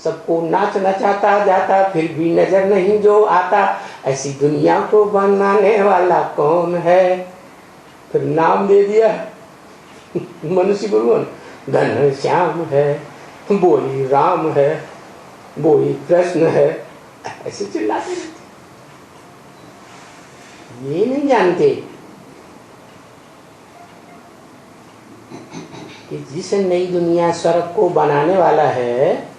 सबको नाच नचाता जाता फिर भी नजर नहीं जो आता, ऐसी दुनिया को बनाने वाला कौन है। फिर नाम दे दिया मनुष्य गुरुओं ने, घन श्याम है, वो ही राम है, वो ही कृष्ण है, ऐसे चिल्लाते रहते। ये नहीं जानते कि जिस नई दुनिया स्वर्ग को बनाने वाला है,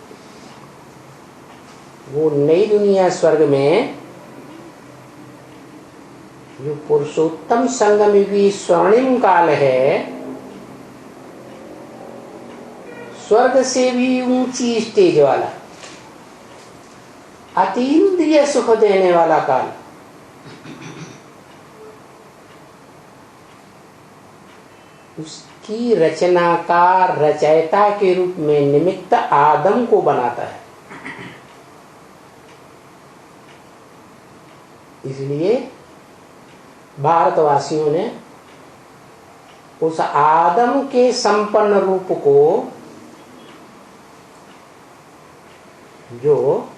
वो नई दुनिया स्वर्ग में जो पुरुषोत्तम संगम युगी स्वर्णिम काल है, स्वर्ग से भी ऊंची स्टेज वाला, अतीन्द्रिय सुख देने वाला काल, उसकी रचना का रचयिता के रूप में निमित्त आदम को बनाता है। इसलिए भारतवासियों ने उस आदम के संपन्न रूप को, जो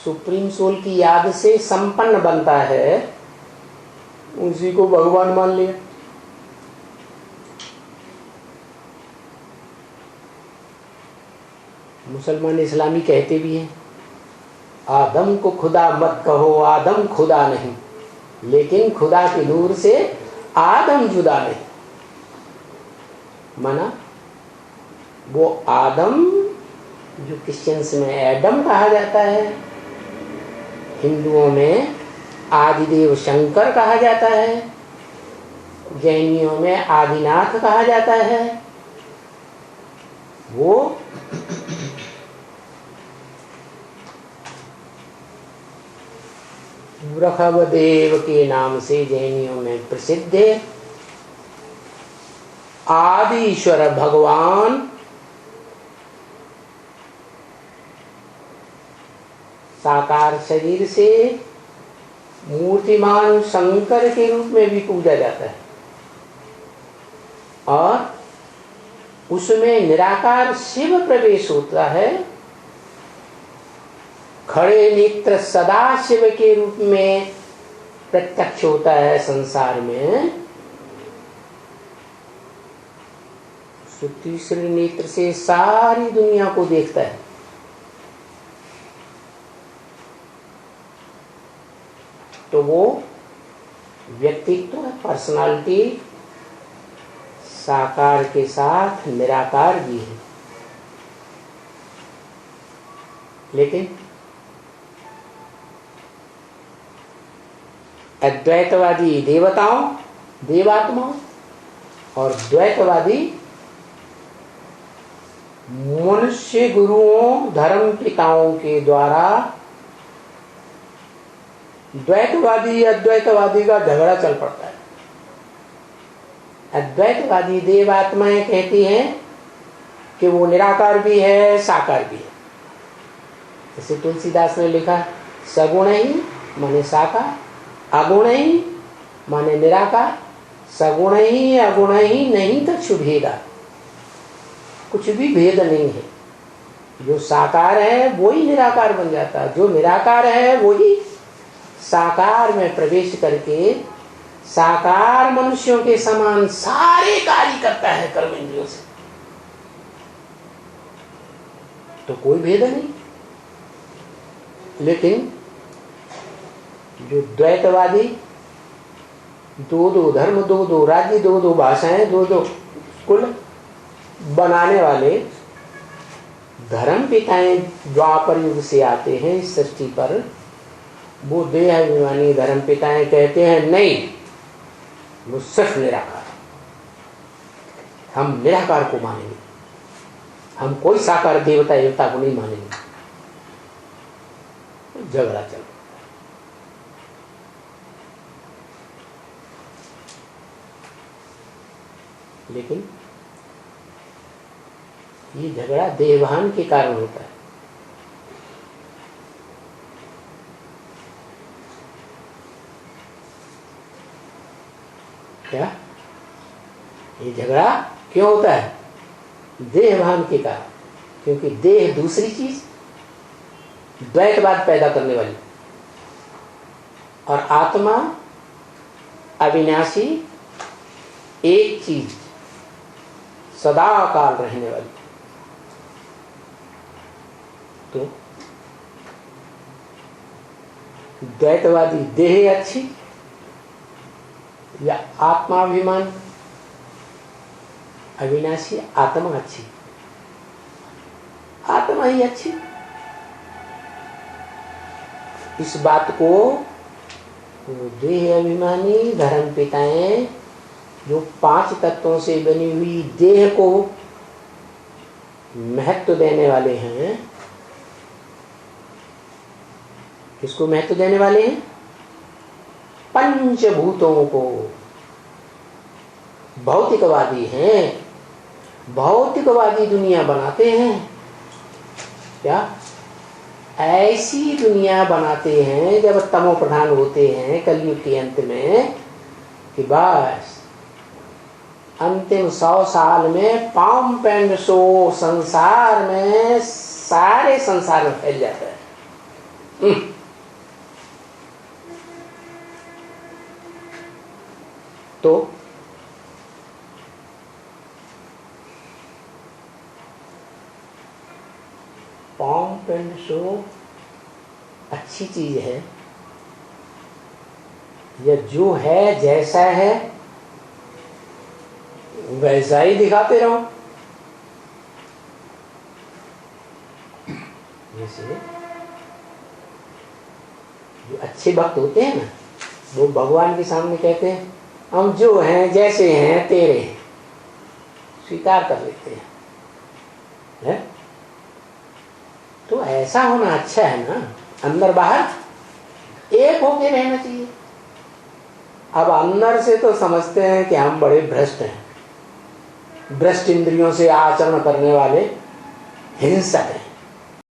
सुप्रीम सोल की याद से संपन्न बनता है, उसी को भगवान मान लिया। मुसलमान इस्लामी कहते भी हैं, आदम को खुदा मत कहो, आदम खुदा नहीं, लेकिन खुदा के नूर से आदम जुदा नहीं। माना वो आदम जो क्रिश्चियंस में एडम कहा जाता है, हिंदुओं में आदिदेव शंकर कहा जाता है, जैनियों में आदिनाथ कहा जाता है, वो वृषभदेव के नाम से जैनियों में प्रसिद्ध है। आदि ईश्वर भगवान साकार शरीर से मूर्तिमान शंकर के रूप में भी पूजा जाता है, और उसमें निराकार शिव प्रवेश होता है। खड़े नेत्र सदा शिव के रूप में प्रत्यक्ष होता है संसार में। तीसरे नेत्र से सारी दुनिया को देखता है। तो वो व्यक्तित्व, पर्सनालिटी साकार के साथ निराकार भी है। लेकिन अद्वैतवादी देवताओं, देवात्माओं, और द्वैतवादी मनुष्य गुरुओं, धर्म पिताओं के द्वारा द्वैतवादी अद्वैतवादी का झगड़ा चल पड़ता है। अद्वैतवादी देवात्माएं कहती हैं कि वो निराकार भी है, साकार भी है। जैसे तुलसीदास ने लिखा, सगुण ही माने साकार, अगुण ही माने निराकार, सगुण ही अगुण ही नहीं कछु भेदा। कुछ भी भेद नहीं है। जो साकार है वो ही निराकार बन जाता है, जो निराकार है वो ही साकार में प्रवेश करके साकार मनुष्यों के समान सारे कार्य करता है कर्म इंद्रियों से। तो कोई भेद नहीं। लेकिन जो द्वैतवादी, दो दो धर्म, दो दो राज्य, दो दो भाषाएं, दो दो कुल बनाने वाले धर्म पिताएं द्वापर युग से आते हैं इस सृष्टि पर, वो देहाभिमानी धर्म पिताएं कहते हैं नहीं, वो सिर्फ निराकार, हम निराकार को मानेंगे, हम कोई साकार देवता देवता को नहीं मानेंगे। झगड़ा चल। लेकिन ये झगड़ा देहभान के कारण होता है। क्या ये झगड़ा क्यों होता है? देहभान के कारण। क्योंकि देह दूसरी चीज द्वैतवाद पैदा करने वाली, और आत्मा अविनाशी एक चीज सदा काल रहने वाली। तो द्वैतवादी देह अच्छी या आत्माभिमान अविनाशी आत्मा अच्छी? आत्मा ही अच्छी। इस बात को देह अभिमानी धर्म पिताएं जो 5 तत्वों से बनी हुई देह को महत्व देने वाले हैं, किसको महत्व देने वाले हैं? पंचभूतों को। भौतिकवादी हैं, भौतिकवादी दुनिया बनाते हैं। क्या ऐसी दुनिया बनाते हैं जब तमो प्रधान होते हैं कलयुग के अंत में, कि बस अंतिम 100 साल में पाम पेंड सो संसार में सारे संसार में फैल जाता है। तो पॉम्प एंड शो अच्छी चीज है, या जो है जैसा है वैसा ही दिखाते रहो। जैसे जो अच्छे भक्त होते हैं ना, वो भगवान के सामने कहते हैं हम जो हैं जैसे हैं तेरे हैं, स्वीकार कर लेते हैं, है? तो ऐसा होना अच्छा है ना, अंदर बाहर एक होके रहना चाहिए। अब अंदर से तो समझते हैं कि हम बड़े भ्रष्ट हैं, भ्रष्ट इंद्रियों से आचरण करने वाले हिंसक हैं,